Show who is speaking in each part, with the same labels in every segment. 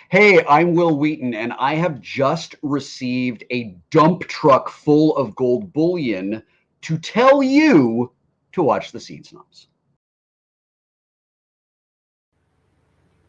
Speaker 1: Hey, I'm Will Wheaton, and I have just received a dump truck full of gold bullion to tell you to watch The Scene Snobs.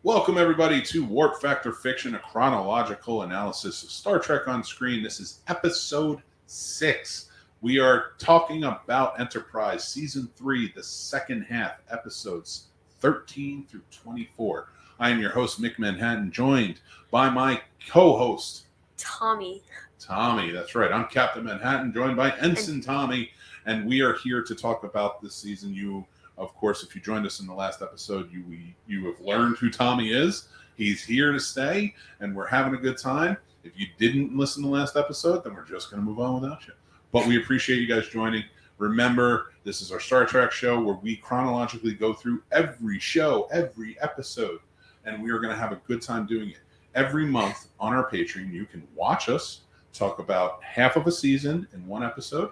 Speaker 2: Welcome, everybody, to Warp Factor Fiction, a chronological analysis of Star Trek on screen. This is episode 6. We are talking about Enterprise Season 3, the second half, episodes 13 through 24. I am your host, Mick Manhattan, joined by my co-host,
Speaker 3: Tommy.
Speaker 2: Tommy, that's right. I'm Captain Manhattan, joined by Ensign Tommy, and we are here to talk about this season. Of course, if you joined us in the last episode, you have learned who Tommy is. He's here to stay, and we're having a good time. If you didn't listen to the last episode, then we're just going to move on without you. But we appreciate you guys joining. Remember, this is our Star Trek show where we chronologically go through every show, every episode, and we are going to have a good time doing it. Every month on our Patreon, you can watch us talk about half of a season in one episode,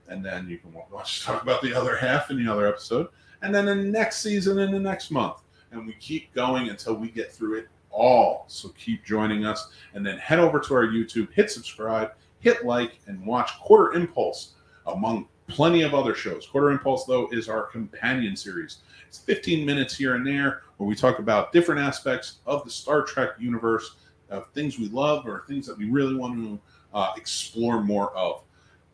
Speaker 2: and then you can watch talk about the other half in the other episode. And then the next season in the next month. And we keep going until we get through it all. So keep joining us. And then head over to our YouTube, hit subscribe, hit like, and watch Quarter Impulse, among plenty of other shows. Quarter Impulse, though, is our companion series. It's 15 minutes here and there where we talk about different aspects of the Star Trek universe, of things we love or things that we really want to explore more of.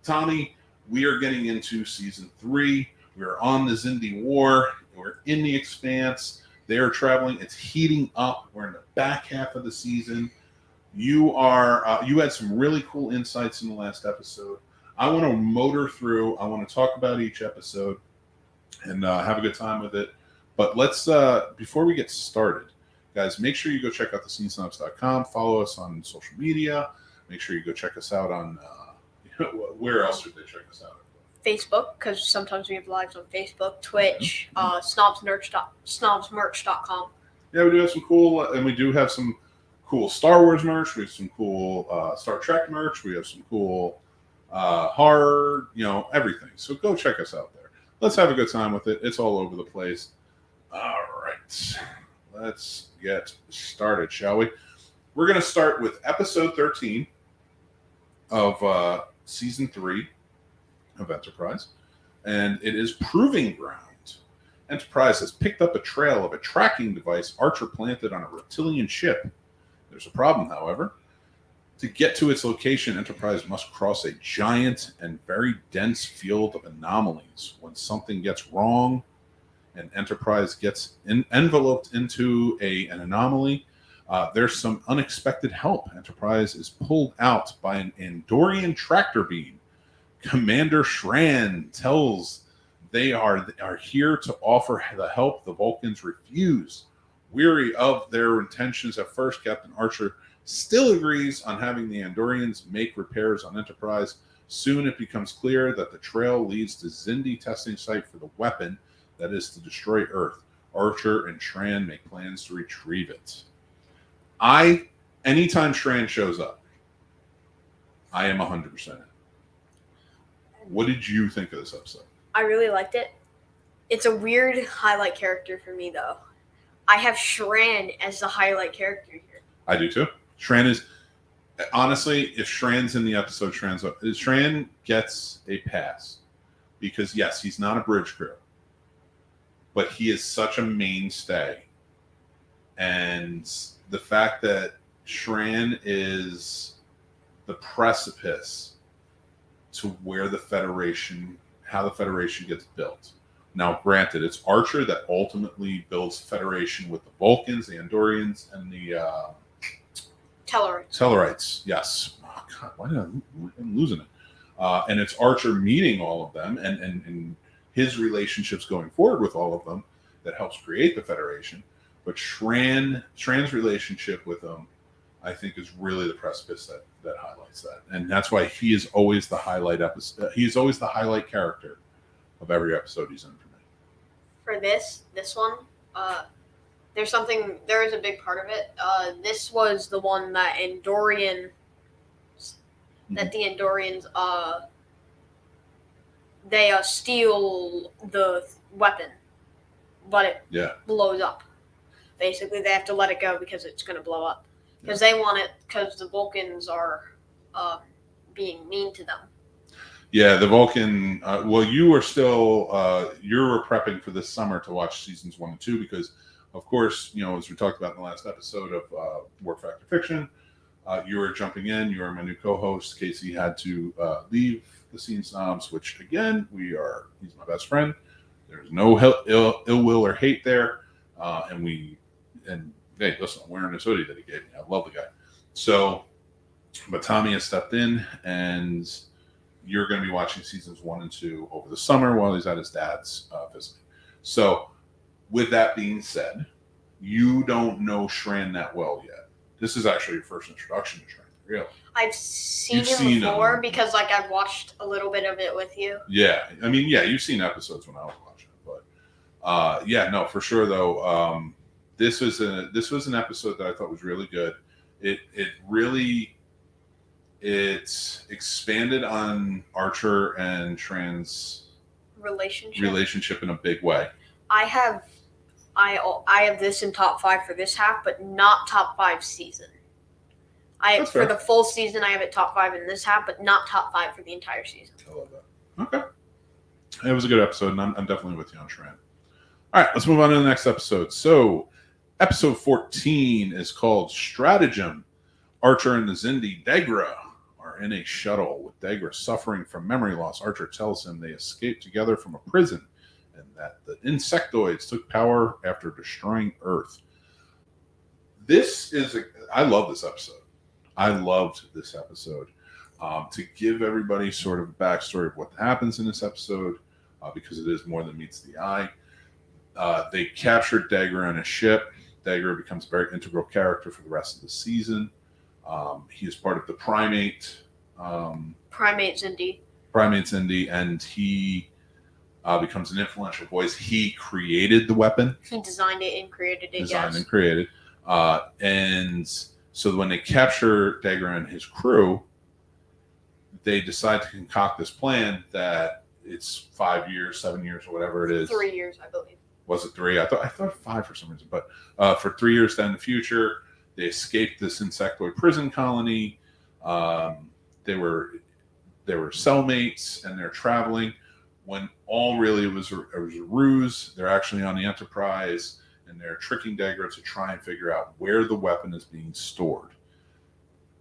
Speaker 2: Tommy, we are getting into Season 3. We're on the Xindi War. We're in the Expanse. They're traveling. It's heating up. We're in the back half of the season. You had some really cool insights in the last episode. I want to motor through. I want to talk about each episode and have a good time with it. But let's, before we get started, guys, make sure you go check out thescenesnobs.com. Follow us on social media. Make sure you go check us out on, where else should they check us out?
Speaker 3: Facebook, because sometimes we have lives on Facebook, Twitch, snobsmerch.com.
Speaker 2: Yeah, we do have some cool, and we do have some cool Star Wars merch. We have some cool Star Trek merch. We have some cool horror, everything. So go check us out there. Let's have a good time with it. It's all over the place. All right, let's get started, shall we? We're going to start with episode 13 of season 3 of Enterprise, and it is Proving Ground. Enterprise has picked up a trail of a tracking device Archer planted on a reptilian ship. There's a problem, however. To get to its location, Enterprise must cross a giant and very dense field of anomalies. When something gets wrong and Enterprise gets enveloped into an anomaly, there's some unexpected help. Enterprise is pulled out by an Andorian tractor beam. Commander Shran tells they are here to offer the help the Vulcans refuse. Weary of their intentions at first, Captain Archer still agrees on having the Andorians make repairs on Enterprise. Soon it becomes clear that the trail leads to Xindi testing site for the weapon that is to destroy Earth. Archer and Shran make plans to retrieve it. Anytime Shran shows up, I am 100% in. What did you think of this episode?
Speaker 3: I really liked it. It's a weird highlight character for me, though. I have Shran as the highlight character here.
Speaker 2: I do, too. Shran is... Honestly, if Shran's in the episode, Shran gets a pass. Because, yes, he's not a bridge crew. But he is such a mainstay. And the fact that Shran is the precipice to where how the Federation gets built. Now, granted, it's Archer that ultimately builds the Federation with the Vulcans, the Andorians, and the Tellarites. Yes. Oh, God, why am I losing it? And it's Archer meeting all of them and his relationships going forward with all of them that helps create the Federation. But Shran's relationship with them, I think, is really the precipice that highlights that, and that's why he is always the highlight episode. He's always the highlight character of every episode he's in for me.
Speaker 3: For this one, there is a big part of it. This was the one that the Andorians they steal the weapon, but it blows up. Basically, they have to let it go because it's going to blow up. because they want it because the Vulcans are being mean to them.
Speaker 2: Yeah, the Vulcan. Well, you were still you were prepping for this summer to watch seasons 1 and 2 because, of course, as we talked about in the last episode of War Factor Fiction, you were jumping in. You were my new co-host. Casey had to leave the Scene Snobs, which again he's my best friend. There's no ill will or hate there, and hey, listen, I'm wearing this hoodie that he gave me. I love the guy. So, but Tommy has stepped in and you're going to be watching seasons 1 and 2 over the summer while he's at his dad's visiting. So, with that being said, you don't know Shran that well yet. This is actually your first introduction to Shran, really.
Speaker 3: I've seen him before because, I've watched a little bit of it with you.
Speaker 2: Yeah, I mean, you've seen episodes when I was watching it, but no, for sure though. This was an episode that I thought was really good. It expanded on Archer and Shran's relationship in a big way.
Speaker 3: I have this in top 5 for this half, but not top 5 season. For the full season, I have it top 5 in this half, but not top 5 for the entire season.
Speaker 2: I love that. Okay, it was a good episode, and I'm definitely with you on Shran. All right, let's move on to the next episode. So, episode 14 is called Stratagem. Archer and the Xindi Degra are in a shuttle with Degra suffering from memory loss. Archer tells him they escaped together from a prison and that the insectoids took power after destroying Earth. I love this episode. I loved this episode. To give everybody sort of a backstory of what happens in this episode, because it is more than meets the eye. They captured Degra on a ship. Degra becomes a very integral character for the rest of the season. He is part of the Primate Xindi, and he becomes an influential voice. He created the weapon.
Speaker 3: He designed it and created it.
Speaker 2: And so when they capture Degra and his crew, they decide to concoct this plan that it's 5 years, 7 years, or whatever it is.
Speaker 3: 3 years, I believe.
Speaker 2: Was it 3? I thought 5 for some reason. But for 3 years down in the future, they escaped this insectoid prison colony. They were cellmates, and they're traveling. When all really was a ruse, they're actually on the Enterprise, and they're tricking Degra to try and figure out where the weapon is being stored.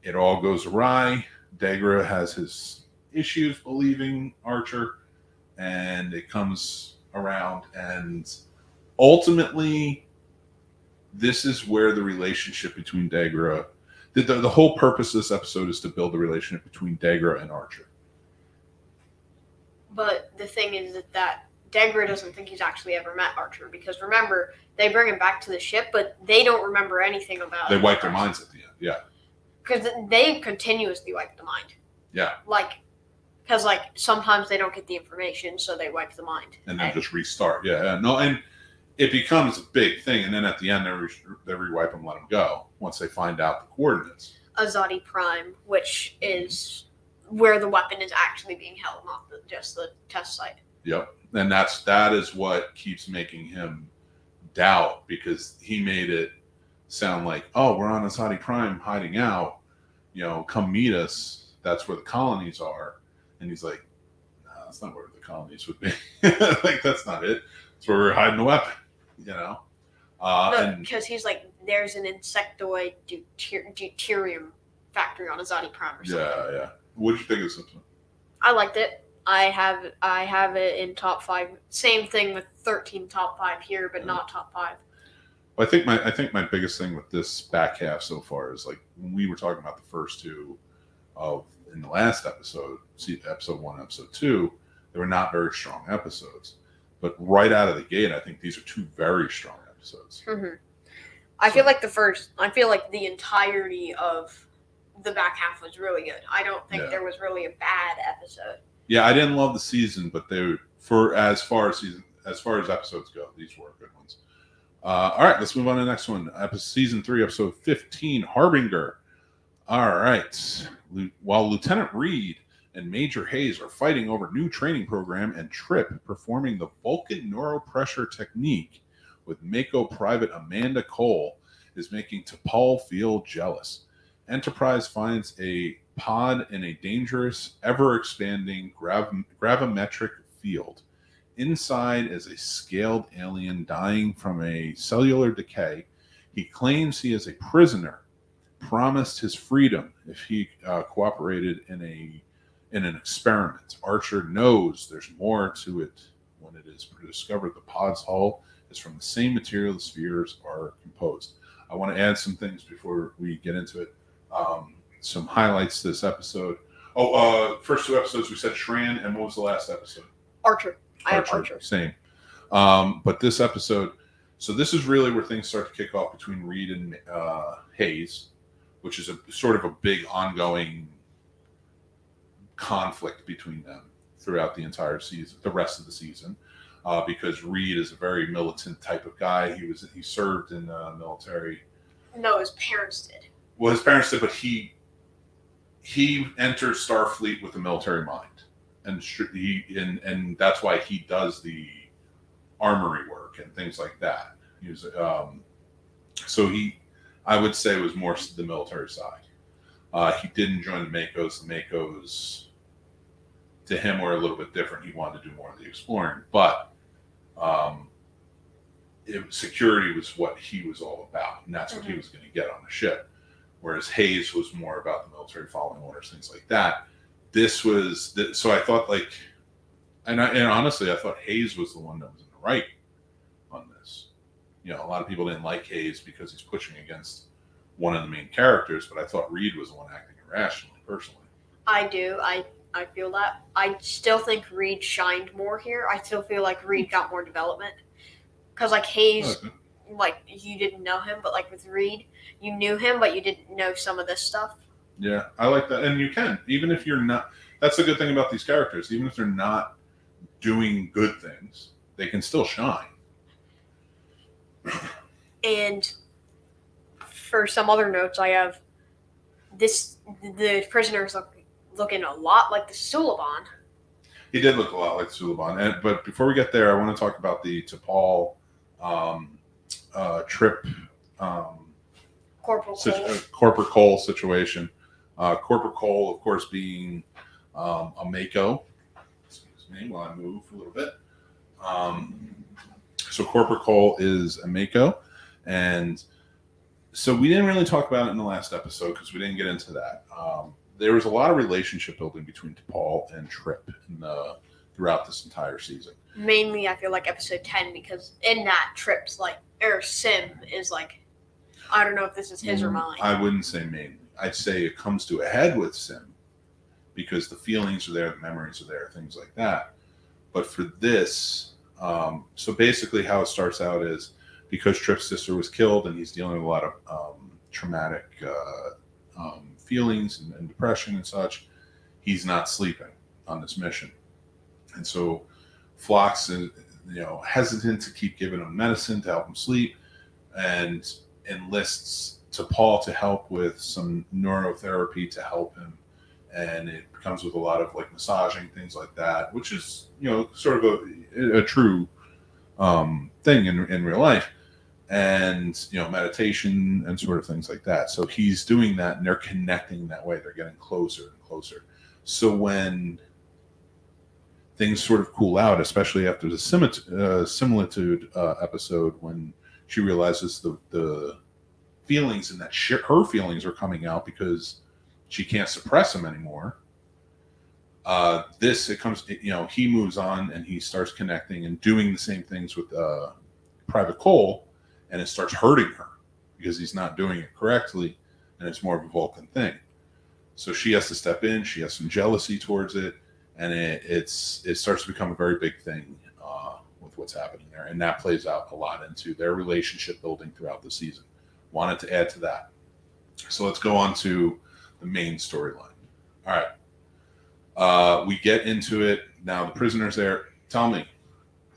Speaker 2: It all goes awry. Degra has his issues believing Archer, and it comes around, and ultimately, this is where the relationship between Degra, the whole purpose of this episode is to build the relationship between Degra and Archer.
Speaker 3: But the thing is that Degra doesn't think he's actually ever met Archer, because remember, they bring him back to the ship, but they don't remember anything about it.
Speaker 2: They wipe their minds at the end, yeah.
Speaker 3: Because they continuously wipe the mind.
Speaker 2: Yeah.
Speaker 3: Because sometimes they don't get the information, so they wipe the mind.
Speaker 2: And then just restart, yeah. No, and it becomes a big thing, and then at the end, they re-wipe them, let them go, once they find out the coordinates.
Speaker 3: Azadi Prime, which is where the weapon is actually being held, not just the test site.
Speaker 2: Yep. And that is what keeps making him doubt, because he made it sound like, oh, we're on Azadi Prime hiding out, come meet us. That's where the colonies are. And he's like, no, that's not where the colonies would be. That's not it. That's where we're hiding the weapon,
Speaker 3: No, because he's like, there's an insectoid deuterium factory on Azadi Prime or something.
Speaker 2: Yeah. What did you think of this episode?
Speaker 3: I liked it. I have it in top 5. Same thing with 13 top 5 here, but not top 5.
Speaker 2: I think my biggest thing with this back half so far is, when we were talking about the first two in the last episode, episode 1, episode 2, they were not very strong episodes. But right out of the gate, I think these are 2 very strong episodes.
Speaker 3: Mm-hmm. I feel like the entirety of the back half was really good. I don't think there was really a bad episode. Yeah,
Speaker 2: I didn't love the season, but as far as episodes go, these were good ones. All right, let's move on to the next one. Season 3, episode 15, Harbinger. All right. While Lieutenant Reed and Major Hayes are fighting over new training program, and Trip performing the Vulcan neuropressure technique with Mako Private Amanda Cole, is making T'Pol feel jealous. Enterprise finds a pod in a dangerous, ever-expanding gravimetric field. Inside is a scaled alien dying from a cellular decay. He claims he is a prisoner, promised his freedom if he cooperated in an experiment. Archer knows there's more to it when it is discovered the pod's hull is from the same material the spheres are composed. I want to add some things before we get into it. Some highlights this episode. First two episodes we said Shran, and what was the last episode?
Speaker 3: Archer. I have Archer.
Speaker 2: Same. But this episode, so this is really where things start to kick off between Reed and Hayes, which is a sort of a big ongoing conflict between them throughout the entire season, the rest of the season, because Reed is a very militant type of guy. He served in the military.
Speaker 3: No, his parents did.
Speaker 2: Well, his parents did, but he entered Starfleet with a military mind, and that's why he does the armory work and things like that. He was I would say, was more the military side. He didn't join the Makos. The Makos, to him, were a little bit different. He wanted to do more of the exploring, but security was what he was all about, and that's what he was going to get on the ship. Whereas Hayes was more about the military following orders, things like that. So I thought and honestly, I thought Hayes was the one that was in the right on this. A lot of people didn't like Hayes because he's pushing against one of the main characters, but I thought Reed was the one acting irrationally, personally.
Speaker 3: I do. I feel that. I still think Reed shined more here. I still feel like Reed got more development. Because Hayes, you didn't know him, but with Reed, you knew him, but you didn't know some of this stuff.
Speaker 2: Yeah, I like that. And you can, even if you're not, that's the good thing about these characters. Even if they're not doing good things, they can still shine.
Speaker 3: And for some other notes, I have the prisoners looking a lot like the Suliban.
Speaker 2: He did look a lot like Suliban. But before we get there, I want to talk about the T'Pol Trip Corporal Cole situation. Corporal Cole, of course, being a Mako. Excuse me while I move a little bit. So Corporal Cole is a Mako, and so we didn't really talk about it in the last episode because we didn't get into that. There was a lot of relationship building between T'Pol and Trip throughout this entire season.
Speaker 3: Mainly, I feel like episode 10, because in that Trip's Sim is I don't know if this is his or mine.
Speaker 2: I wouldn't say mainly. I'd say it comes to a head with Sim because the feelings are there, the memories are there, things like that. But for this, so basically how it starts out is because Trip's sister was killed and he's dealing with a lot of traumatic feelings and depression and such, he's not sleeping on this mission. And so Phlox is hesitant to keep giving him medicine to help him sleep and enlists T'Pol to help with some neurotherapy to help him. And it comes with a lot of massaging, things like that, which is, sort of a true thing in real life. And, meditation and sort of things like that. So he's doing that and they're connecting that way. They're getting closer and closer. So when things sort of cool out, especially after the similitude episode, when she realizes the feelings and that her feelings are coming out because she can't suppress them anymore. He moves on and he starts connecting and doing the same things with Private Cole, and it starts hurting her because he's not doing it correctly, and it's more of a Vulcan thing. So she has to step in. She has some jealousy towards it, and it starts to become a very big thing with what's happening there, and that plays out a lot into their relationship building throughout the season. Wanted to add to that. So let's go on to the main storyline. All right. We get into it. Now the prisoner's there. Tell me,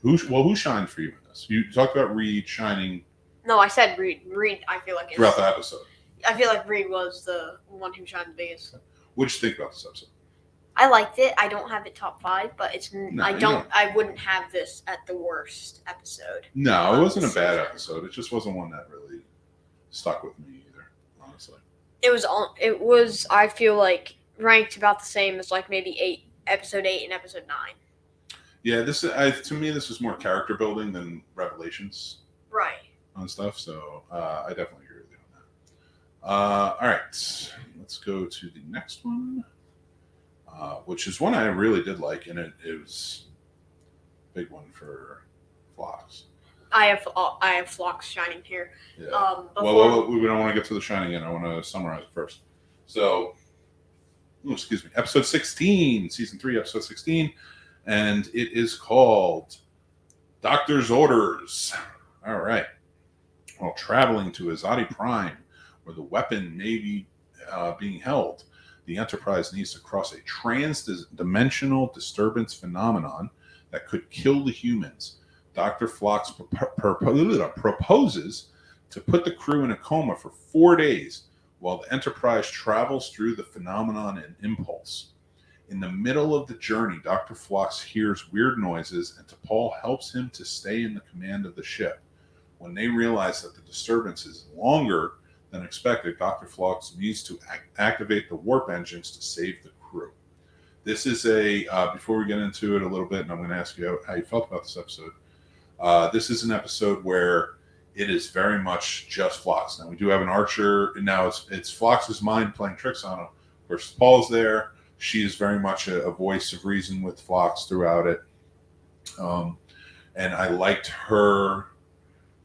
Speaker 2: who shined for you in this? You talked about Reed shining.
Speaker 3: No, I said Reed. Reed, I feel like
Speaker 2: throughout the episode.
Speaker 3: I feel like Reed was the one who shined the biggest.
Speaker 2: What'd you think about this episode?
Speaker 3: I liked it. I don't have it top 5, but it's
Speaker 2: No,
Speaker 3: I wouldn't have this at the worst episode.
Speaker 2: No, it wasn't a bad episode. It just wasn't one that really stuck with me either, honestly.
Speaker 3: It was. I feel like ranked about the same as like maybe episode 8 and episode 9.
Speaker 2: Yeah, to me this was more character building than revelations,
Speaker 3: Right.
Speaker 2: On stuff. So I definitely agree with you on that. All right, let's go to the next one, which is one I really did like, and it was a big one for Phlox.
Speaker 3: I have Phlox shining here.
Speaker 2: Yeah. Well, we don't want to get to the shining yet. I want to summarize it first. So, excuse me, episode 16, season 3, episode 16, and it is called Doctor's Orders. All right. While traveling to Azadi Prime, where the weapon may be being held, the Enterprise needs to cross a trans-dimensional disturbance phenomenon that could kill the humans. Dr. Phlox proposes to put the crew in a coma for 4 days while the Enterprise travels through the phenomenon in impulse. In the middle of the journey, Dr. Phlox hears weird noises, and T'Pol helps him to stay in the command of the ship. When they realize that the disturbance is longer than expected, Dr. Phlox needs to activate the warp engines to save the crew. This is before we get into it a little bit, and I'm going to ask you how you felt about this episode. This is an episode where it is very much just Phlox. Now, we do have an Archer, and now it's Phlox's mind playing tricks on him. Of course, Paul's there. She is very much a voice of reason with Phlox throughout it. And I liked her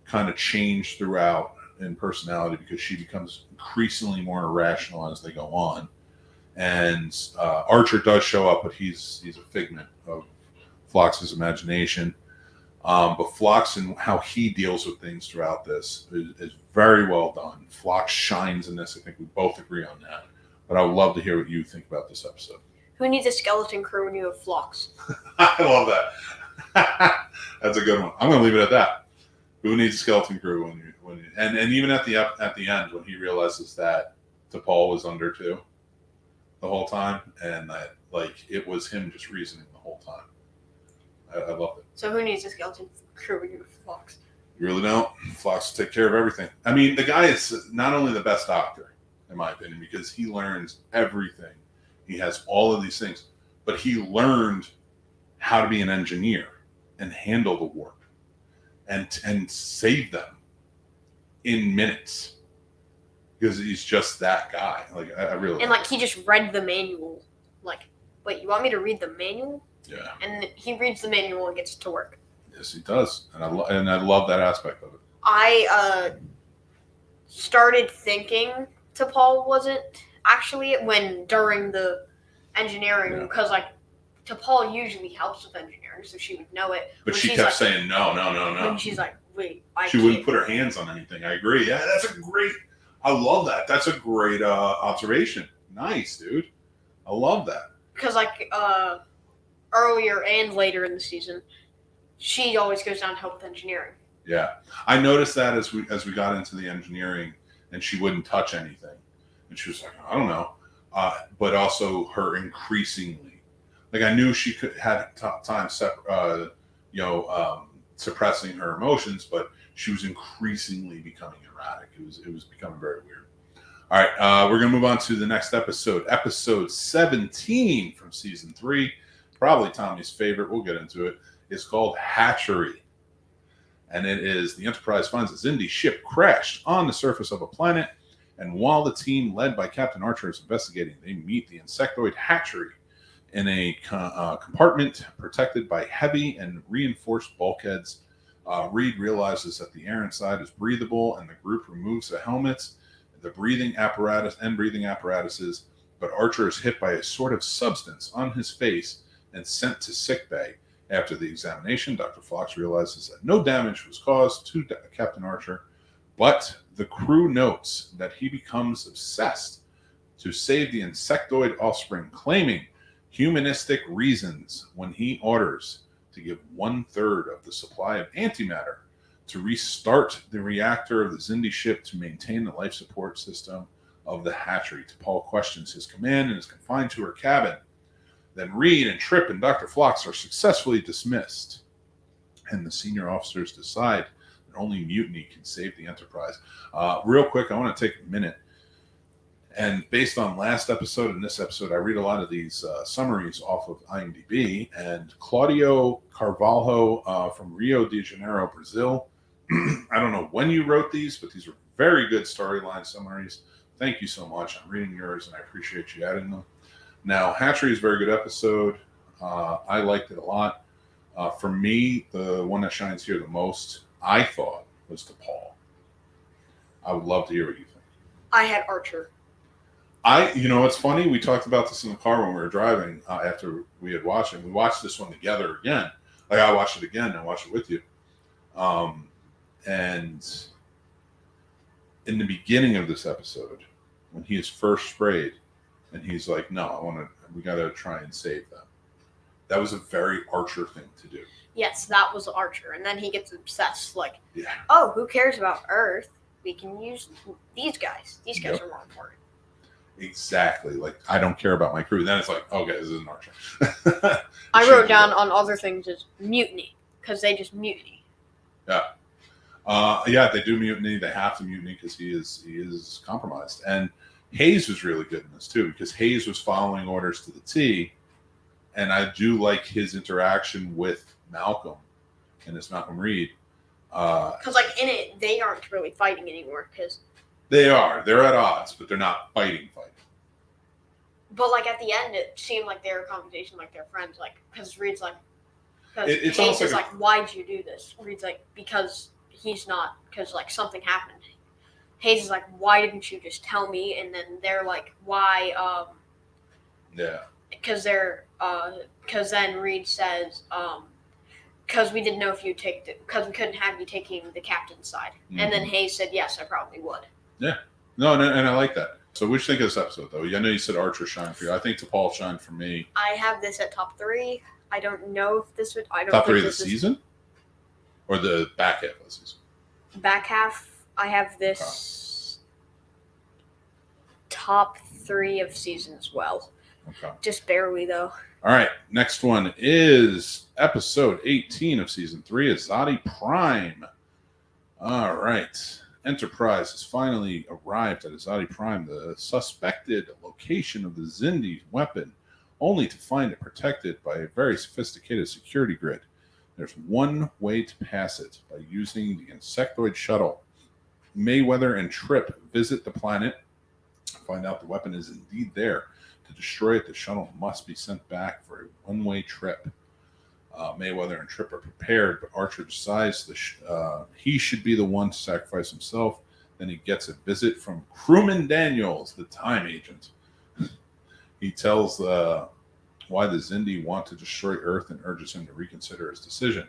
Speaker 2: kind of change throughout in personality because she becomes increasingly more irrational as they go on. And Archer does show up, but he's a figment of Phlox's imagination. But Phlox and how he deals with things throughout this is very well done. Phlox shines in this. I think we both agree on that. But I would love to hear what you think about this episode.
Speaker 3: Who needs a skeleton crew when you have Phlox?
Speaker 2: I love that. That's a good one. I'm going to leave it at that. Who needs a skeleton crew when you and even at the end when he realizes that T'Pol was under too the whole time, and that it was him just reasoning the whole time. I loved it.
Speaker 3: So who needs a skeleton crew when you have Phlox?
Speaker 2: You really don't. Phlox will take care of everything. I mean, the guy is not only the best doctor, in my opinion, because he learns everything. He has all of these things, but he learned how to be an engineer and handle the warp and save them in minutes because he's just that guy. I really
Speaker 3: he just read the manual. Wait, you want me to read the manual?
Speaker 2: Yeah.
Speaker 3: And he reads the manual and gets to work.
Speaker 2: Yes, he does, and I love that aspect of it.
Speaker 3: I started thinking T'Pol wasn't actually during the engineering because T'Pol usually helps with engineering, so she would know it.
Speaker 2: But she kept saying no.
Speaker 3: And she's like, wait,
Speaker 2: she wouldn't put her hands on anything. I agree. Yeah, I love that. That's a great observation. Nice, dude. I love that.
Speaker 3: Because earlier and later in the season, she always goes down to help with engineering.
Speaker 2: Yeah, I noticed that as we got into the engineering, and she wouldn't touch anything, and she was like, I don't know, but also her increasingly, I knew she had time suppressing her emotions, but she was increasingly becoming erratic. It was becoming very weird. All right, we're gonna move on to the next episode 17 from season 3. Probably Tommy's favorite. We'll get into it. It's called Hatchery. And it is the Enterprise finds a Xindi ship crashed on the surface of a planet. And while the team led by Captain Archer is investigating, they meet the insectoid Hatchery in a compartment protected by heavy and reinforced bulkheads. Reed realizes that the air inside is breathable, and the group removes the helmets, the breathing apparatuses. But Archer is hit by a sort of substance on his face and sent to sickbay. After the examination, Dr. Phlox realizes that no damage was caused to Captain Archer, but the crew notes that he becomes obsessed to save the insectoid offspring, claiming humanistic reasons when he orders to give 1/3 of the supply of antimatter to restart the reactor of the Xindi ship to maintain the life support system of the Hatchery. T'Pol questions his command and is confined to her cabin. Then Reed and Trip and Dr. Phlox are successfully dismissed, and the senior officers decide and only mutiny can save the Enterprise. Real quick, I want to take a minute. And based on last episode and this episode, I read a lot of these summaries off of IMDb. And Claudio Carvalho from Rio de Janeiro, Brazil. I don't know when you wrote these, but these are very good storyline summaries. Thank you so much. I'm reading yours, and I appreciate you adding them. Now, Hatchery is a very good episode. I liked it a lot. For me, the one that shines here the most, I thought, was T'Pol. I would love to hear what you think.
Speaker 3: I had Archer.
Speaker 2: It's funny. We talked about this in the car when we were driving after we had watched it. We watched this one together again. Like, I watched it again. I watched it with you. And in the beginning of this episode, when he is first sprayed, and he's like, "No, we got to try and save them." That was a very Archer thing to do.
Speaker 3: Yes, that was Archer, and then he gets obsessed. Like,
Speaker 2: yeah.
Speaker 3: Oh, who cares about Earth? We can use these guys. These guys are more important.
Speaker 2: Exactly. Like, I don't care about my crew. Then it's like, okay, this is an Archer.
Speaker 3: I wrote down on other things as mutiny because they just mutiny.
Speaker 2: Yeah. Yeah, they do mutiny. They have to mutiny because he is compromised. And Hayes was really good in this too, because Hayes was following orders to the T, and I do like his interaction with Malcolm and this Malcolm Reed.
Speaker 3: Because like in it, they aren't really fighting anymore. Because
Speaker 2: they're at odds, but they're not fighting.
Speaker 3: But like at the end, it seemed like they were a conversation, like they're friends. Like because Reed's like, because
Speaker 2: it's
Speaker 3: Hayes is
Speaker 2: like,
Speaker 3: why'd you do this? Reed's like, because he's not, because like something happened. Hayes is like, why didn't you just tell me? And then they're like, why?
Speaker 2: Yeah.
Speaker 3: Because because then Reed says, because we didn't know if you'd take because we couldn't have you taking the captain's side. Mm-hmm. And then Hayes said, yes, I probably would.
Speaker 2: Yeah. No, and I like that. So what do you think of this episode, though? I know you said Archer shined for you. I think T'Pol shined for me.
Speaker 3: I have this at top 3. I don't know if this would. I don't
Speaker 2: top
Speaker 3: think
Speaker 2: 3 of the season, or the back half of the season.
Speaker 3: Back half. I have this top 3 of season as well.
Speaker 2: Okay.
Speaker 3: Just barely though.
Speaker 2: All right. Next one is episode 18 of season 3, Azadi Prime. All right. Enterprise has finally arrived at Azadi Prime, the suspected location of the Xindi weapon, only to find it protected by a very sophisticated security grid. There's one way to pass it, by using the insectoid shuttle. Mayweather and Trip visit the planet, find out the weapon is indeed there. To destroy it, the shuttle must be sent back for a one-way trip. Mayweather and Trip are prepared, but Archer decides he should be the one to sacrifice himself. Then he gets a visit from Crewman Daniels, the time agent. He tells why the Xindi want to destroy Earth and urges him to reconsider his decision.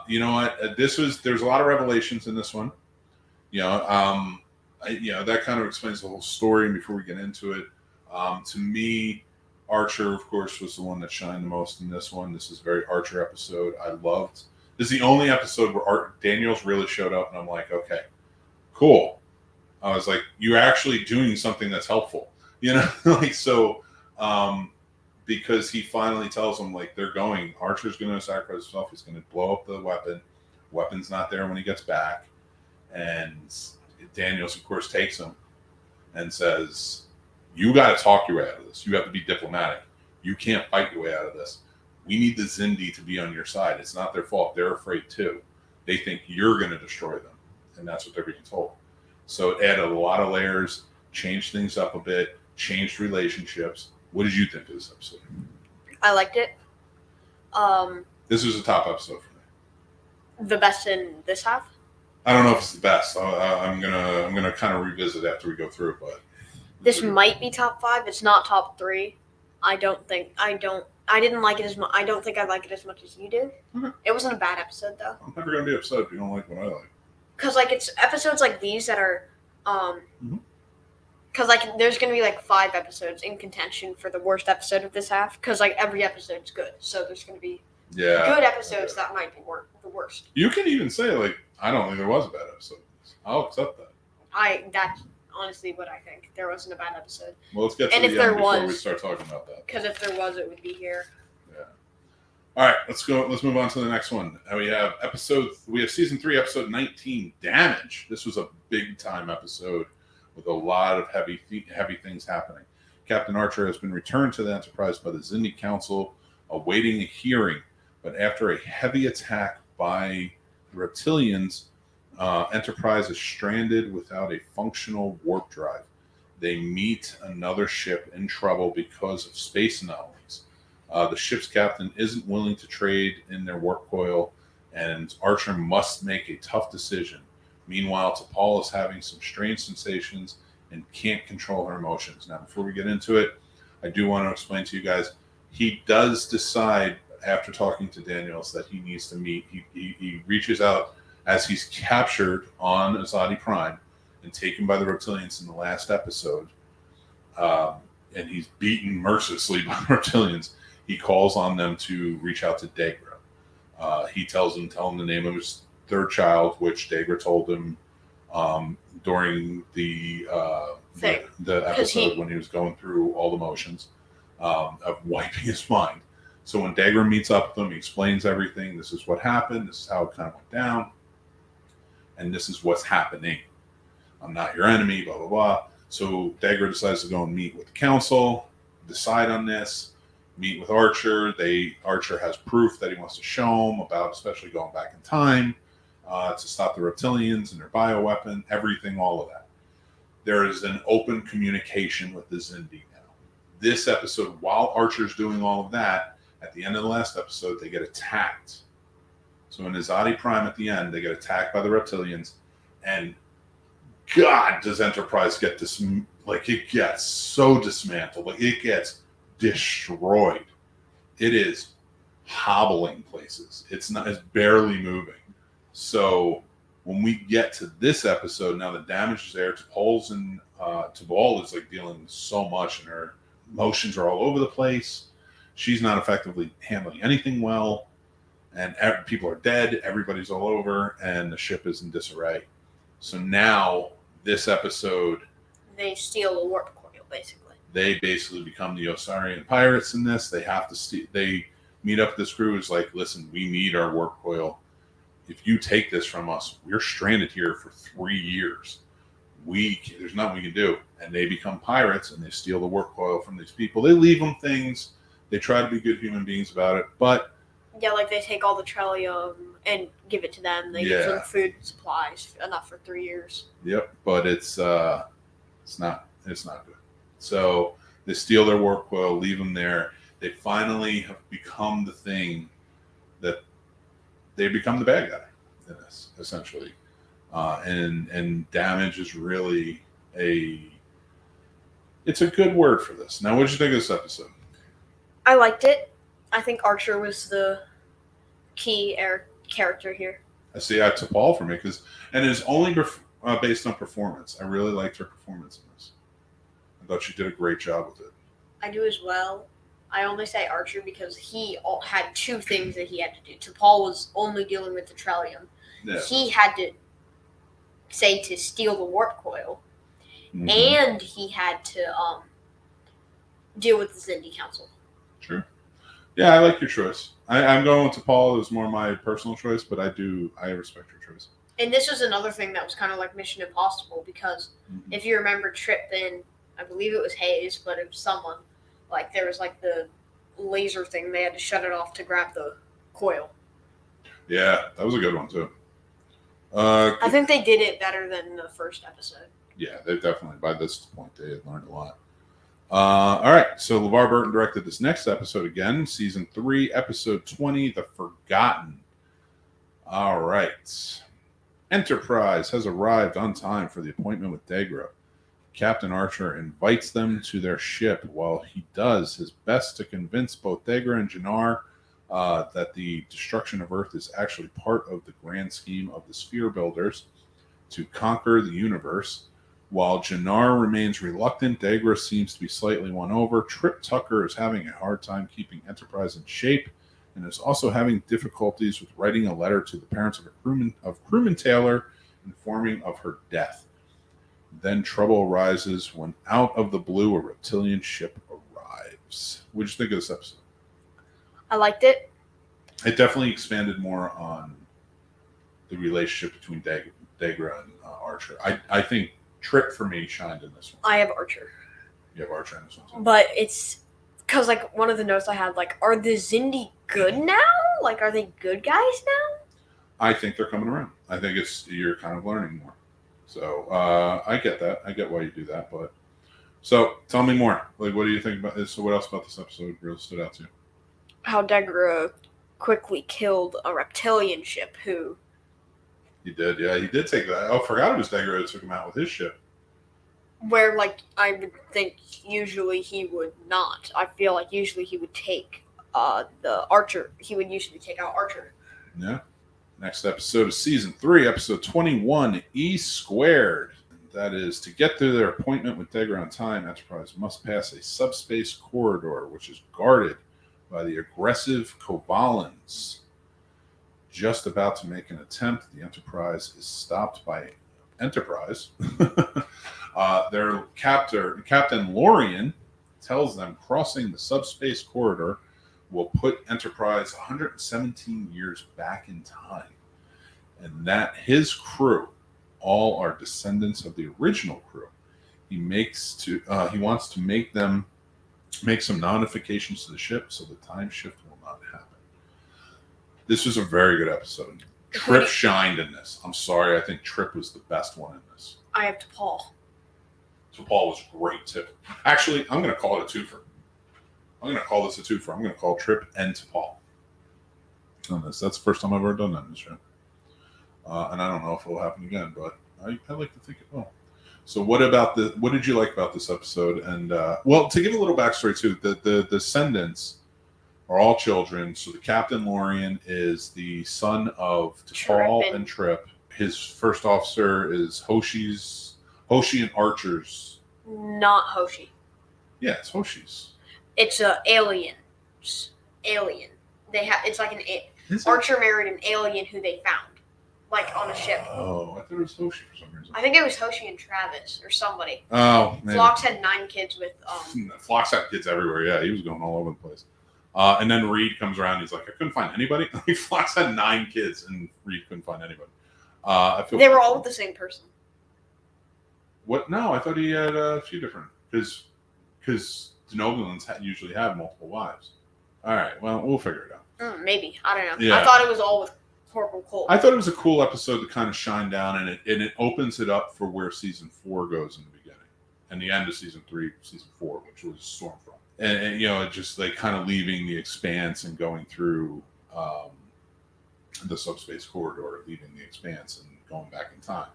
Speaker 2: You know what? There's a lot of revelations in this one. That kind of explains the whole story. And before we get into it, to me, Archer, of course, was the one that shined the most in this one. This is a very Archer episode. I loved. This is the only episode where Daniels really showed up, and I'm like, okay, cool. I was like, you're actually doing something that's helpful, because he finally tells them, like, Archer's going to sacrifice himself. He's going to blow up the weapon. Weapon's not there when he gets back. And Daniels, of course, takes him and says, you got to talk your way out of this. You have to be diplomatic. You can't fight your way out of this. We need the Xindi to be on your side. It's not their fault. They're afraid too. They think you're going to destroy them. And that's what they're being told. So it added a lot of layers, changed things up a bit, changed relationships. What did you think of this episode?
Speaker 3: I liked it.
Speaker 2: This was a top episode for me.
Speaker 3: The best in this half?
Speaker 2: I don't know if it's the best. I'm gonna kind of revisit after we go through it, but
Speaker 3: this might be top 5. It's not top 3. I didn't like it as much. I don't think I like it as much as you did.
Speaker 2: Okay.
Speaker 3: It wasn't a bad episode though.
Speaker 2: I'm never gonna be upset if you don't like what I like.
Speaker 3: Cause like it's episodes like these that are, cause like there's gonna be like 5 episodes in contention for the worst episode of this half. Cause like every episode's good, so there's gonna be good episodes that might be the worst.
Speaker 2: You can even say like, I don't think there was a bad episode. I'll accept that.
Speaker 3: That's honestly what I think. There wasn't a bad episode.
Speaker 2: Well, let's get to the end before we start talking about that.
Speaker 3: Because if there was, it would be here.
Speaker 2: Yeah. All right, let's go. Let's move on to the next one. We have season 3, episode 19, Damage. This was a big time episode with a lot of heavy things happening. Captain Archer has been returned to the Enterprise by the Xindi Council, awaiting a hearing. But after a heavy attack by the reptilians, Enterprise is stranded without a functional warp drive. They meet another ship in trouble because of space anomalies. The ship's captain isn't willing to trade in their warp coil, and Archer must make a tough decision. Meanwhile, T'Pol is having some strange sensations and can't control her emotions. Now, before we get into it, I do want to explain to you guys, he does decide after talking to Daniels that he needs to meet. He reaches out as he's captured on Azadi Prime and taken by the reptilians in the last episode, and he's beaten mercilessly by the reptilians. He calls on them to reach out to Degra. He tells him the name of his third child, which Degra told him during the episode when he was going through all the motions of wiping his mind. So when Degra meets up with him, he explains everything. This is what happened. This is how it kind of went down. And this is what's happening. I'm not your enemy, blah, blah, blah. So Degra decides to go and meet with the council, decide on this, meet with Archer. Archer has proof that he wants to show him about, especially going back in time to stop the reptilians and their bioweapon, everything, all of that. There is an open communication with the Xindi now. This episode, while Archer's doing all of that, at the end of the last episode, they get attacked. So in Azadi Prime at the end, they get attacked by the reptilians, and God, does Enterprise get it gets so dismantled. Like, it gets destroyed. It is hobbling places. It's barely moving. So when we get to this episode, now the damage is there. T'Pol is like dealing with so much, and her emotions are all over the place. She's not effectively handling anything well, and people are dead. Everybody's all over, and the ship is in disarray. So now this episode,
Speaker 3: they steal a warp coil, basically.
Speaker 2: They basically become the Osarian pirates in this. They have to they meet up with this crew. Is like, listen, we need our warp coil. If you take this from us, we're stranded here for 3 years. There's nothing we can do. And they become pirates, and they steal the warp coil from these people. They leave them things. They try to be good human beings about it, but
Speaker 3: yeah, like they take all the Trellium and give it to them. They give them food and supplies, enough for 3 years.
Speaker 2: Yep, but it's not good. So they steal their warp coil, leave them there. They finally have become the thing that they become the bad guy in this, essentially. And damage is really it's a good word for this. Now, what did you think of this episode?
Speaker 3: I liked it. I think Archer was the key character here.
Speaker 2: I see T'Pol for me, and it's only based on performance. I really liked her performance in this. I thought she did a great job with it.
Speaker 3: I do as well. I only say Archer because he had 2 things that he had to do. T'Pol was only dealing with the Trellium. Yeah. He had to steal the warp coil, and he had to deal with the Xindi Council.
Speaker 2: Sure. Yeah, I like your choice. I'm going with T'Pol. It was more my personal choice, but I respect your choice.
Speaker 3: And this was another thing that was kind of like Mission Impossible, because if you remember Trip, then I believe it was Hayes, but it was someone, like there was like the laser thing. They had to shut it off to grab the coil. Yeah,
Speaker 2: that was a good one too.
Speaker 3: I think they did it better than the first episode.
Speaker 2: Yeah, they definitely, by this point, they had learned a lot. All right, so LeVar Burton directed this next episode again, season 3, episode 20, The Forgotten. All right. Enterprise has arrived on time for the appointment with Degra. Captain Archer invites them to their ship while he does his best to convince both Degra and Jannar that the destruction of Earth is actually part of the grand scheme of the Sphere Builders to conquer the universe. While Jannar remains reluctant, Degra seems to be slightly won over. Trip Tucker is having a hard time keeping Enterprise in shape and is also having difficulties with writing a letter to the parents of crewman Taylor informing of her death. Then trouble arises when out of the blue a reptilian ship arrives. What did you think of this episode?
Speaker 3: I liked it.
Speaker 2: it definitely expanded more on the relationship between Degra and Archer. I think Trip for me shined in this one.
Speaker 3: I have Archer.
Speaker 2: You have Archer in this one too.
Speaker 3: But it's because like one of the notes I had, like, are the Xindi good now? Like, are they good guys now?
Speaker 2: I think they're coming around. I think you're kind of learning more. So I get that. I get why you do that. But so tell me more. Like, what do you think about this? So what else about this episode really stood out to you?
Speaker 3: How Degra quickly killed a reptilian ship who...
Speaker 2: He did, yeah. He did take that. Oh, I forgot it was Degra who took him out with his ship.
Speaker 3: Where, like, I would think usually he would not. I feel like usually he would take the Archer. He would usually take out Archer.
Speaker 2: Yeah. Next episode is Season 3, Episode 21, E Squared. That is, to get through their appointment with Degra on time, Enterprise must pass a subspace corridor, which is guarded by the aggressive Kobalans. Just about to make an attempt, the Enterprise is stopped by Enterprise. Their Captain Lorian tells them crossing the subspace corridor will put Enterprise 117 years back in time, and that his crew all are descendants of the original crew. He wants to make some modifications to the ship so the time shift will not happen. This was a very good episode. Trip shined in this. I'm sorry, I think Trip was the best one in this.
Speaker 3: I have T'Pol.
Speaker 2: T'Pol was great too. Actually, I'm going to call it a twofer. I'm going to call this a twofer. I'm going to call Trip and T'Pol on this. That's the first time I've ever done that in this show. And I don't know if it will happen again, but I like to think it will. So what did you like about this episode? And well, to give a little backstory too, the descendants are all children. So the Captain Lorian is the son of T'Pol and Trip. His first officer is Hoshi and Archer's.
Speaker 3: Not Hoshi.
Speaker 2: Yeah, it's Hoshi's.
Speaker 3: It's alien. It's like Archer married an alien who they found, like on a ship.
Speaker 2: Oh, I thought it was Hoshi for some reason.
Speaker 3: I think it was Hoshi and Travis or somebody.
Speaker 2: Oh, man.
Speaker 3: Phlox had 9 kids with.
Speaker 2: Phlox had kids everywhere. Yeah, he was going all over the place. And then Reed comes around. He's like, I couldn't find anybody. Phlox had 9 kids, and Reed couldn't find anybody.
Speaker 3: They were all with the same person.
Speaker 2: What? No, I thought he had a few different. Because Denobulans usually have multiple wives. All right, well, we'll figure it out.
Speaker 3: Maybe. I don't know.
Speaker 2: Yeah.
Speaker 3: I thought it was all with Corporal Cole.
Speaker 2: I thought it was a cool episode to kind of shine down, and it opens it up for where Season 4 goes in the beginning. And the end of Season 3, Season 4, which was Stormfront. And it just like kind of leaving the Expanse and going through the subspace corridor, leaving the Expanse and going back in time.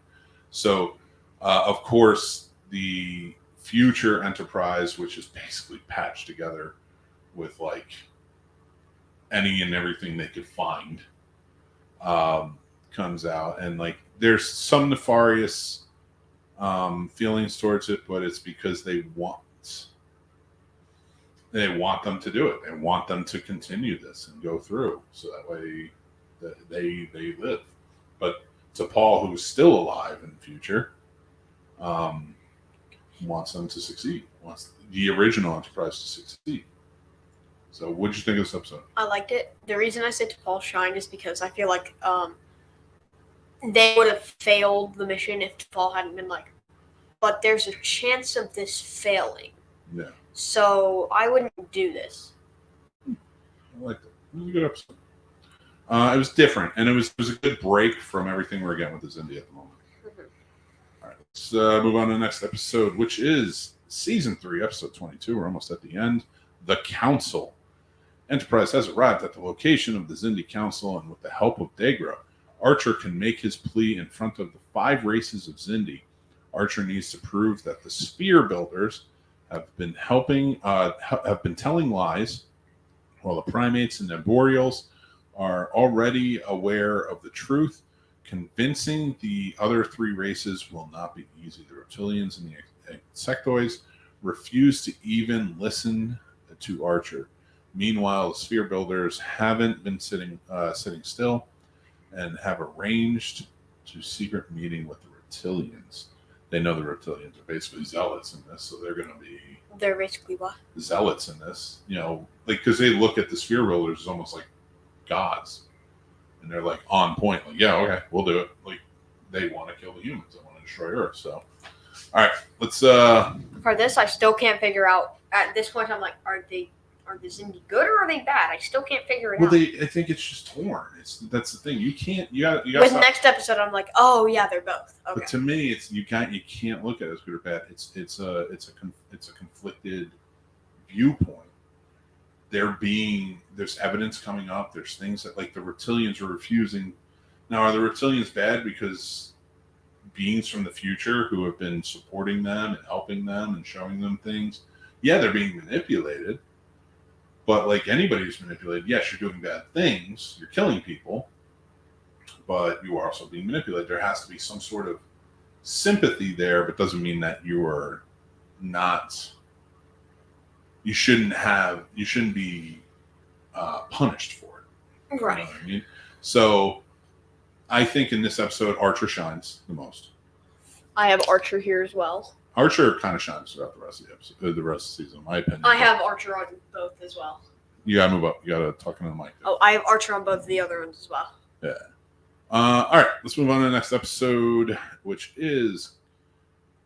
Speaker 2: So, of course, the future Enterprise, which is basically patched together with like any and everything they could find, comes out, and like there's some nefarious feelings towards it, but it's because they want them to do it. They want them to continue this and go through, so that way they live. But T'Pol, who's still alive in the future, wants them to succeed. Wants the original Enterprise to succeed. So, what did you think of this episode?
Speaker 3: I liked it. The reason I said T'Pol shined is because I feel like they would have failed the mission if T'Pol hadn't been like, but there's a chance of this failing.
Speaker 2: Yeah.
Speaker 3: So I wouldn't do this.
Speaker 2: I liked it. It was a good episode. It was different, and it was a good break from everything we're getting with the Xindi at the moment. Mm-hmm. All right, let's move on to the next episode, which is Season 3, Episode 22. We're almost at the end. The Council. Enterprise has arrived at the location of the Xindi Council, and with the help of Degra, Archer can make his plea in front of the 5 races of Xindi. Archer needs to prove that the Sphere Builders have been telling lies, while the primates and the Boreals are already aware of the truth. Convincing the other 3 races will not be easy. The reptilians and the insectoids refuse to even listen to Archer. Meanwhile, the Sphere Builders haven't been sitting still and have arranged to secret meeting with the reptilians. They know the reptilians are basically zealots in this, so they're going to be...
Speaker 3: They're basically what?
Speaker 2: Zealots in this. Like, because they look at the Sphere Builders as almost like gods, and they're like on point. Like, yeah, okay, we'll do it. Like, they want to kill the humans. They want to destroy Earth. So, all right, let's.
Speaker 3: For this, I still can't figure out. At this point, I'm like, are the Xindi good or are they bad? I still can't figure it out.
Speaker 2: I think it's just torn. That's the thing. You got.
Speaker 3: With stop. Next episode, I'm like, oh yeah, they're both. Okay.
Speaker 2: But to me, it's you can't look at it as good or bad. It's a conflicted viewpoint. There's evidence coming up. There's things that, like, the reptilians are refusing. Now, are the reptilians bad because beings from the future who have been supporting them and helping them and showing them things? Yeah, they're being manipulated. But like anybody who's manipulated, yes, you're doing bad things. You're killing people, but you are also being manipulated. There has to be some sort of sympathy there, but doesn't mean that you are not. You shouldn't be punished for it.
Speaker 3: Right.
Speaker 2: You know what I mean? So I think in this episode, Archer shines the most.
Speaker 3: I have Archer here as well.
Speaker 2: Archer kind of shines throughout the rest of the episode, the rest of the season, in my opinion.
Speaker 3: I have Archer on both as well.
Speaker 2: You gotta move up. You gotta talk into the mic.
Speaker 3: Oh, I have Archer on both of the other ones as well.
Speaker 2: Yeah. All right, let's move on to the next episode, which is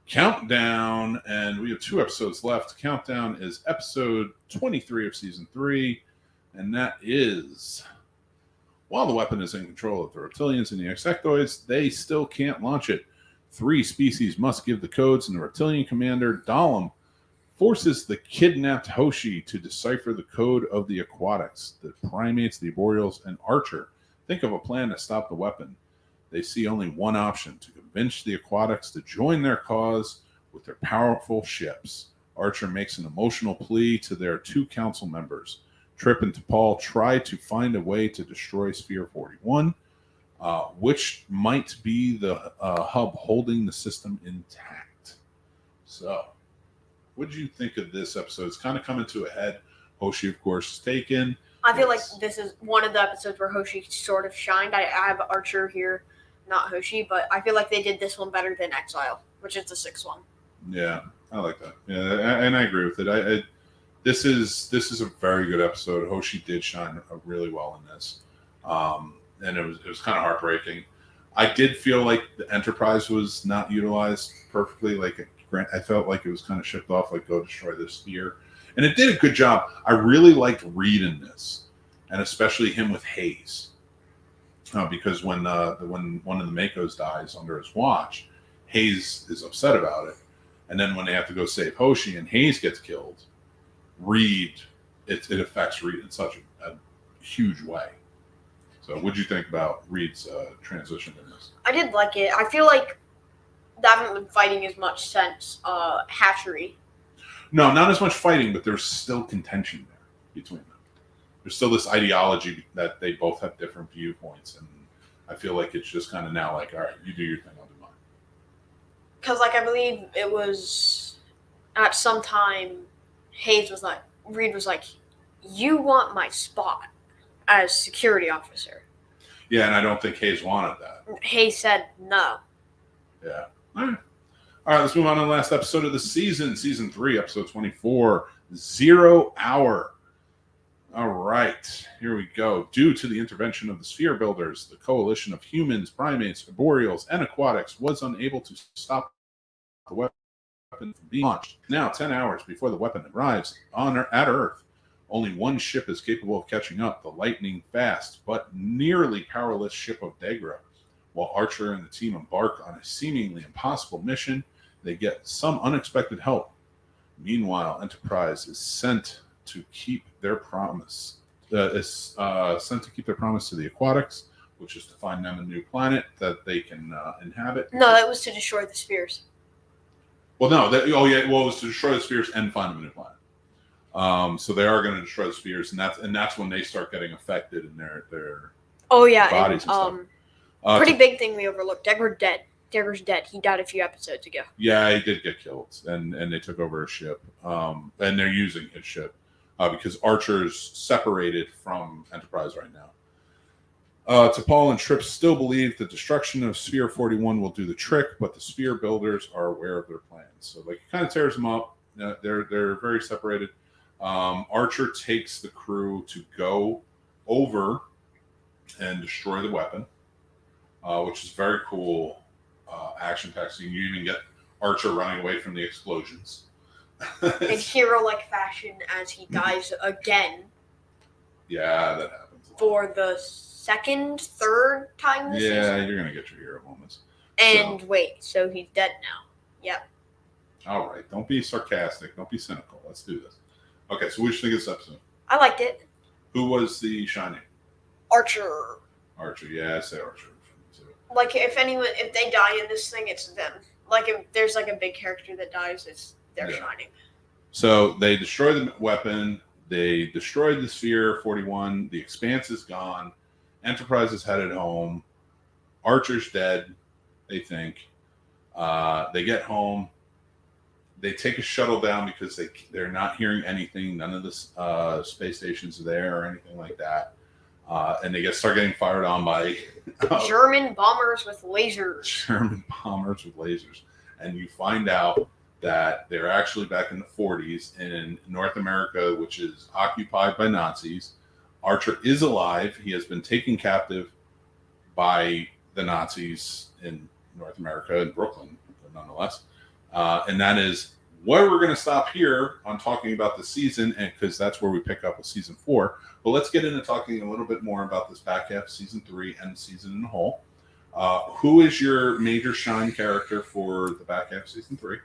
Speaker 2: Countdown, and we have 2 episodes left. Countdown is episode 23 of season 3, and that is, while the weapon is in control of the reptilians and the insectoids, they still can't launch it. 3 species must give the codes, and the reptilian commander, Dahlem, forces the kidnapped Hoshi to decipher the code of the aquatics, the primates, the arboreals, and Archer think of a plan to stop the weapon. They see only one option: to convince the aquatics to join their cause with their powerful ships. Archer makes an emotional plea to their 2 council members. Trip and T'Pol try to find a way to destroy Sphere 41, which might be the hub holding the system intact. So, what did you think of this episode? It's kind of coming to a head. Hoshi, of course, is taken.
Speaker 3: I feel like this is one of the episodes where Hoshi sort of shined. I have Archer here, not Hoshi, but I feel like they did this one better than Exile, which is the 6th one.
Speaker 2: Yeah, I like that. Yeah, and I agree with it. This is a very good episode. Hoshi did shine really well in this, and it was kind of heartbreaking. I did feel like the Enterprise was not utilized perfectly. Like, I felt like it was kind of shipped off, like, go destroy this sphere. And it did a good job. I really liked Reed in this, and especially him with Hayes, because when one of the Makos dies under his watch, Hayes is upset about it, and then when they have to go save Hoshi and Hayes gets killed, Reed it affects Reed in such a huge way. So, what did you think about Reed's transition in this?
Speaker 3: I did like it. I feel like they haven't been fighting as much since Hatchery.
Speaker 2: No, not as much fighting, but there's still contention there between them. There's still this ideology that they both have different viewpoints, and I feel like it's just kind of now like, all right, you do your thing, I'll do mine.
Speaker 3: Because, like, I believe it was at some time, Reed was like, you want my spot as security officer.
Speaker 2: Yeah, and I don't think Hayes wanted that.
Speaker 3: Hayes said no.
Speaker 2: Yeah. All right, let's move on to the last episode of the season, season 3, episode 24, 0 Hour. All right, here we go. Due to the intervention of the Sphere Builders, the coalition of humans, primates, arboreals, and aquatics was unable to stop the weapon from being launched. Now, 10 hours before the weapon arrives at Earth, only one ship is capable of catching up, the lightning-fast but nearly powerless ship of Degra. While Archer and the team embark on a seemingly impossible mission, they get some unexpected help. Meanwhile, Enterprise is sent to keep their promise. To the aquatics, which is to find them a new planet that they can inhabit.
Speaker 3: No, that was to destroy the spheres.
Speaker 2: Well, no. It was to destroy the spheres and find them a new planet. So they are going to destroy the spheres, and that's when they start getting affected in their bodies and stuff.
Speaker 3: Pretty big thing we overlooked. Degra's dead. He died a few episodes ago.
Speaker 2: Yeah, he did get killed, and they took over his ship, and they're using his ship because Archer's separated from Enterprise right now. T'Pol and Trip still believe the destruction of Sphere 41 will do the trick, but the Sphere Builders are aware of their plans. So, like, it kind of tears them up. They're very separated. Archer takes the crew to go over and destroy the weapon, which is very cool action-packed scene. You even get Archer running away from the explosions.
Speaker 3: In hero-like fashion as he dies again.
Speaker 2: Yeah, that happens.
Speaker 3: For the third time this season.
Speaker 2: Yeah, you're going to get your hero moments.
Speaker 3: And wait, so he's dead now. Yep.
Speaker 2: All right, don't be sarcastic. Don't be cynical. Let's do this. Okay, so what do you think of this episode?
Speaker 3: I liked it.
Speaker 2: Who was the Shining?
Speaker 3: Archer.
Speaker 2: Archer, yeah, I say Archer.
Speaker 3: Like, if they die in this thing, it's them. Like, if there's like a big character that dies, they're Shining.
Speaker 2: So they destroy the weapon. They destroyed the Sphere 41. The Expanse is gone. Enterprise is headed home. Archer's dead, they think. They get home. They take a shuttle down because they're not hearing anything. None of the space stations are there or anything like that. And they start getting fired on by
Speaker 3: German bombers with lasers.
Speaker 2: German bombers with lasers. And you find out that they're actually back in the 40s in North America, which is occupied by Nazis. Archer is alive. He has been taken captive by the Nazis in North America, in Brooklyn, nonetheless. And that is where we're going to stop here on talking about the season, and because that's where we pick up with season 4. But let's get into talking a little bit more about this back half of season 3 and the season in the whole. Who is your major shine character for the back half of season 3?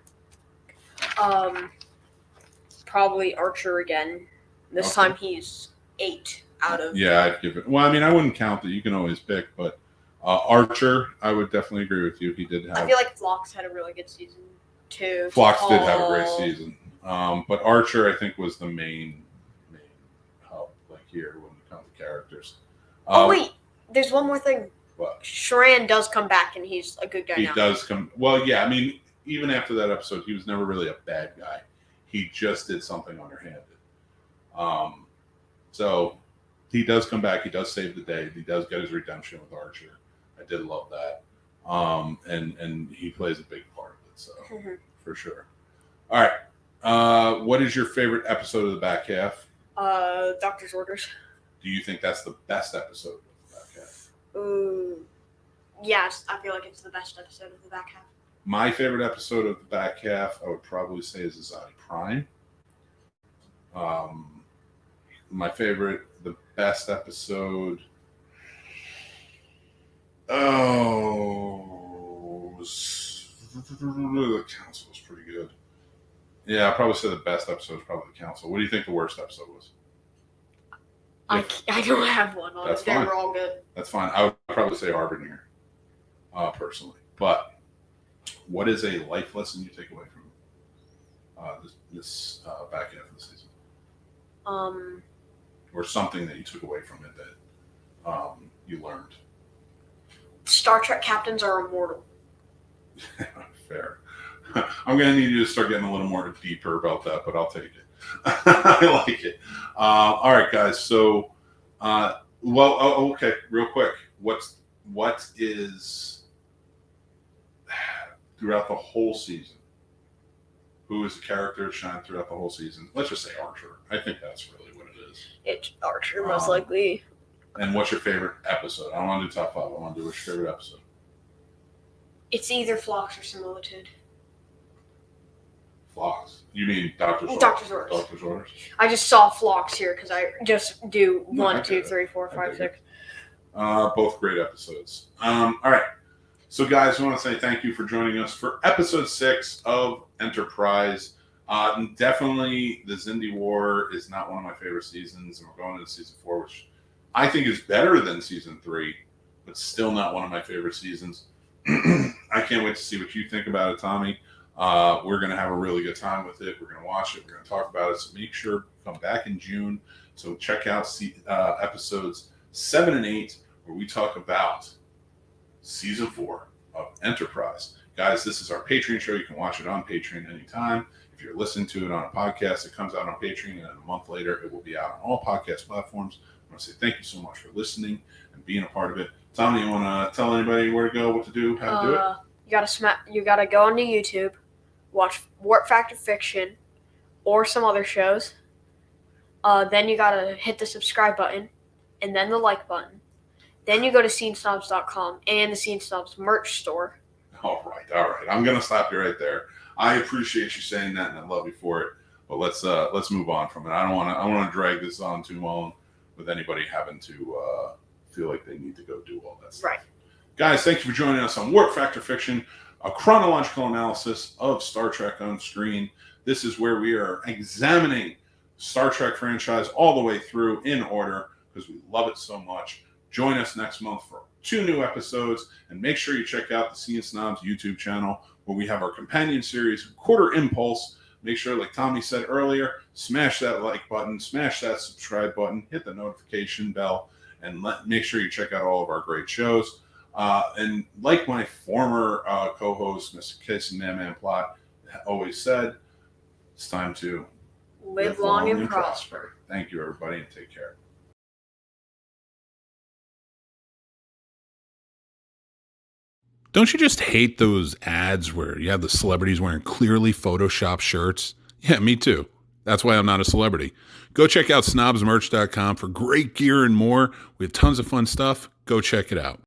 Speaker 3: Probably Archer again. This time he's 8 out of.
Speaker 2: Yeah, I'd give it. Well, I mean, I wouldn't count that. You can always pick, but Archer, I would definitely agree with you. He did have.
Speaker 3: I feel like Phlox had a really good season too.
Speaker 2: Phlox did have a great season, but Archer, I think, was the main hub. Like here, when it comes to characters.
Speaker 3: Wait, there's one more thing.
Speaker 2: What?
Speaker 3: Shran does come back, and he's a good guy now.
Speaker 2: He does come. Well, yeah. I mean, even after that episode, he was never really a bad guy. He just did something underhanded. So he does come back. He does save the day. He does get his redemption with Archer. I did love that. And he plays a big part of it. So for sure. All right. What is your favorite episode of the back half?
Speaker 3: Doctor's Orders.
Speaker 2: Do you think that's the best episode of the back half?
Speaker 3: Yes, I feel like it's the best episode of the back half.
Speaker 2: My favorite episode of the back half, I would probably say, is Azadi Prime. My favorite, the best episode. The Council was pretty good. Yeah, I'd probably say the best episode is probably the Council. What do you think the worst episode was?
Speaker 3: I don't have one on it. They were all good.
Speaker 2: That's fine. I would probably say Harbinger, personally. But what is a life lesson you take away from this back half of the season? Or something that you took away from it that you learned?
Speaker 3: Star Trek captains are immortal.
Speaker 2: Fair. I'm going to need you to start getting a little more deeper about that, but I'll take it. I like it. All right, guys. So, okay, real quick. What is throughout the whole season? Who is the character that shined throughout the whole season? Let's just say Archer. I think that's really what it is.
Speaker 3: It's Archer, most likely.
Speaker 2: And what's your favorite episode? I don't want to do top 5. I want to do what's your favorite episode.
Speaker 3: It's either Phlox or Similitude.
Speaker 2: Phlox? You mean Doctor's Orders?
Speaker 3: Doctor's Orders.
Speaker 2: Doctor's Orders?
Speaker 3: I just saw Phlox here because I just do 1, 2, 3, 4, 5, 6.
Speaker 2: Both great episodes. All right. So, guys, I want to say thank you for joining us for episode 6 of Enterprise. Definitely, the Xindi War is not one of my favorite seasons, and we're going into season 4, which I think is better than season 3, but still not one of my favorite seasons. I can't wait to see what you think about it, Tommy. We're going to have a really good time with it. We're going to watch it. We're going to talk about it. So make sure to come back in June. So check out episodes 7 and 8, where we talk about season 4 of Enterprise. Guys, this is our Patreon show. You can watch it on Patreon anytime. If you're listening to it on a podcast, it comes out on Patreon, and a month later, it will be out on all podcast platforms. I want to say thank you so much for listening and being a part of it. Tommy, you want to tell anybody where to go, what to do, how to do it?
Speaker 3: You gotta go onto YouTube, watch Warp Factor Fiction, or some other shows. Then you gotta hit the subscribe button, and then the like button, Then you go to thescenesnobs.com and the Scene Snobs merch store.
Speaker 2: All right. I'm gonna stop you right there. I appreciate you saying that, and I love you for it. But let's move on from it. I don't want to drag this on too long with anybody having to feel like they need to go do all that stuff.
Speaker 3: Right.
Speaker 2: Guys, thank you for joining us on Warp Factor Fiction, a chronological analysis of Star Trek on screen. This is where we are examining Star Trek franchise all the way through in order because we love it so much. Join us next month for 2 new episodes, and make sure you check out the Scene Snobs YouTube channel where we have our companion series, Quarter Impulse. Make sure, like Tommy said earlier, smash that like button, smash that subscribe button, hit the notification bell, and make sure you check out all of our great shows. And like my former co-host, Mr. Kiss and Man Plot, always said, it's time to
Speaker 3: Live long and prosper.
Speaker 2: Thank you, everybody, and take care. Don't you just hate those ads where you have the celebrities wearing clearly Photoshopped shirts? Yeah, me too. That's why I'm not a celebrity. Go check out snobsmerch.com for great gear and more. We have tons of fun stuff. Go check it out.